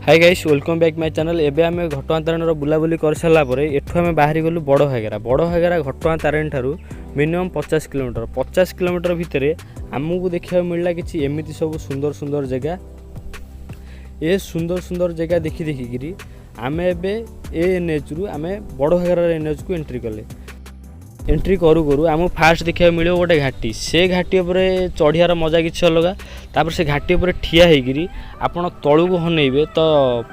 Hi guys welcome back my channel. एबे आम घटगाँ तारिणी बुलाबुली कर सारापर एठू आम बाहरी गलु बड़ घागरा घटगाँ तारिणी ठारू मिनिमम 50 किलोमीटर 50 किलोमीटर भितर आमको देखा मिलला कि एमती सब सुंदर सुंदर जगह ए सुंदर सुंदर जगह देखी देखिकी आम एनएच रु आम बड़ घागरा एनएच को एंट्री कले। एंट्री करू करू आमको फास्ट देखा मिले गोटे घाटी से घाटी उपर चढ़ियार मजा किसी अलग तापर से घाटी उपर ठिया होगी आपड़ तलू को हनइबे तो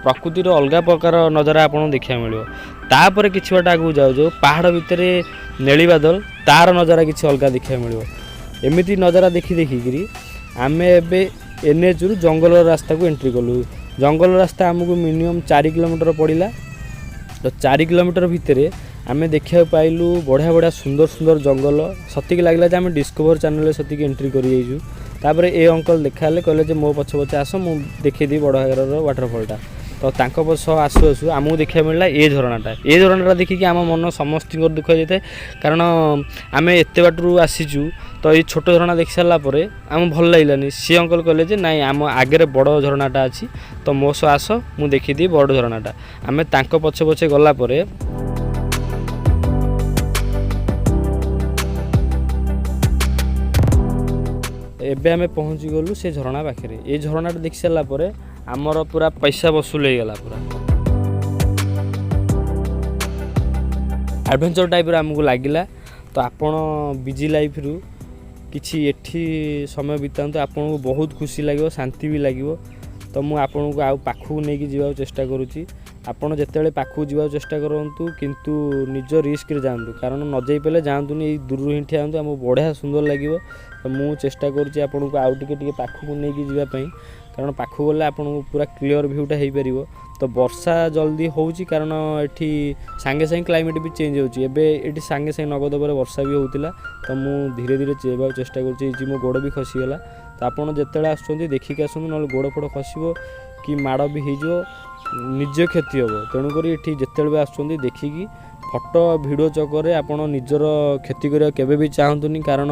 प्रकृतिर अलग प्रकार नजारा आपको देखा मिले। तापर किसी बाट आगे जाऊ जाऊ पहाड़ भितर नेली बादल तार नजारा किसी अलग देखा मिले। एमती नजारा देखी देखिकी आम एनएच रु जंगल रास्ता को एंट्री कलु। जंगल रास्ता आमको मिनिमम 4 किलोमीटर पड़ा। तो 4 किलोमीटर भितर आमे देखा पाइलु बढ़िया बढ़िया सुंदर सुंदर जंगल सतिक लगला आम डिस्कवर चैनल सतिक एंट्री कर तापर ए अंकल देखा कहले मो पछ पछे आस मु देखी बड़ घागर वाटरफॉलटा। तो तांक पछ आसु आसु आमको देखा मिलला ए झरणाटा देखिकी आम मन समस्त दुख जाए कारण आम एत बाटू आसीचु। तो ये छोट झरणा देख सारापर आम भल लगलानी सी अंकल कहले नाई आम आगे बड़ झरणाटा अच्छी तो मो सह आस मु देखी बड़ झरणाटा। आम तांक पछे पछे गलापर एबे आमे पहुँची गलु से झरणा पाखे। ये झरणाटा देख सारापर आमर पूरा पैसा वसूल हो गला पूरा एडवेंचर टाइप आमको लगिला। तो आपण बिजी लाइफ रु किछि एठी समय बितांतु आपन को बहुत खुशी लगे शांति भी लगे। तो मु आपन को आउ पाखु नहीं जावा चेष्टा करूची। आपन जेतेबेले पाखु जावा चेष्टा करंतु किंतु निज रिस्क रे जांतु कारण न जाई पेले जांतुनी दूर ही ठियांतु आम बढ़िया सुंदर लगे। तो मु चेष्टा करूची आपन को आउ टिके पाखु नहीं जावा पई कारण पाखु गले आपन को पूरा क्लियर व्यूटा हो पारिबो। तो वर्षा जल्दी होउची कारण एठी सांगे सांगे क्लाइमेट भी चेंज होउची। एबे एठी सांगे सांगे नगद पर वर्षा भी होउतिला। तो मु धीरे धीरे चेबा चेष्टा करूची जी मो गोड़ भी खसी गला। तो आपन जेतेबेले आछंती देखिक आसंतु न गोड़ फोड़ खसिबो कि माड़ भी हो निज क्षति हम। तेणुक ये जिते भी आसुँच देखिकी फोटो भिडियो चक्कर आपड़ निजर क्षति करवा केबे भी चाहतुनि कारण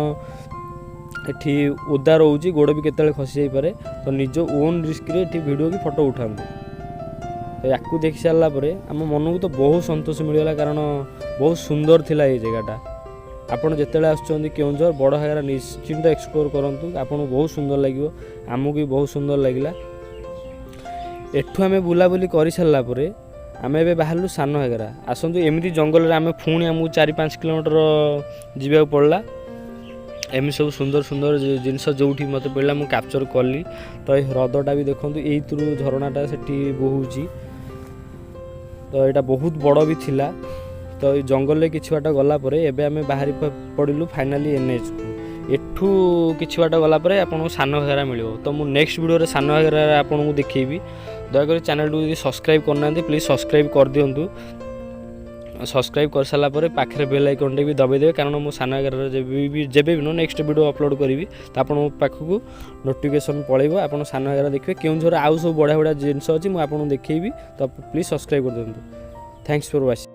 एठी ओदा रोची गोड़ भी केतले खसी जाई पारे। तो निज ओन रिस्क रे एठी भिडियो की फोटो उठातु। तो या देख सारापर आम मन को तो बहुत संतोष मिलगला कारण बहुत सुंदर थिला ये जगहटा। आपड़ जिते आसुँच केउंझर बड़ घागरा निश्चिंत एक्सप्लोर करूँ आपको बहुत सुंदर लगे आमको भी बहुत सुंदर लगला। एठू आम बुलाबुली कर सारापर आम ए बाहर सान घागरा आसतु एमती जंगल आम पुणी आमको 4-5 किलोमीटर जावाक पड़ा। एमती सब सुंदर सुंदर जिनस जो मत पड़ा मुझे कैप्चर कली। तो ये ह्रदटा भी देखूँ यू झरणाटा से बोची। तो यहाँ बहुत बड़ भी थिला। तो जंगल में किसी बाट गलापर एबे आम बाहरी पड़िलु फाइनाली एनएच को। एठू किसी बाट गलापर आपको सान घागरा मिले। तो मुझे नेक्स्ट वीडियो सान घागरा आपको देखी दयाकोरी चैनल को सब्सक्राइब करना प्लीज सब्सक्राइब कर दिंतु। सब्सक्राइब कर सारापर पाखे बेल आइकन भी दबाइदेवे कारण मो सान घागरा जेबे भी नेक्स्ट वीडियो अपलोड करी तो आप पाखक नोटिफिकेशन पड़े आप सान घागरा देखिए केउंझर आउ सब बढ़िया बढ़िया जिनस अच्छी मुझे आपको देखी। तो प्लीज सब्सक्राइब कर दिंतु। Thanks for watching.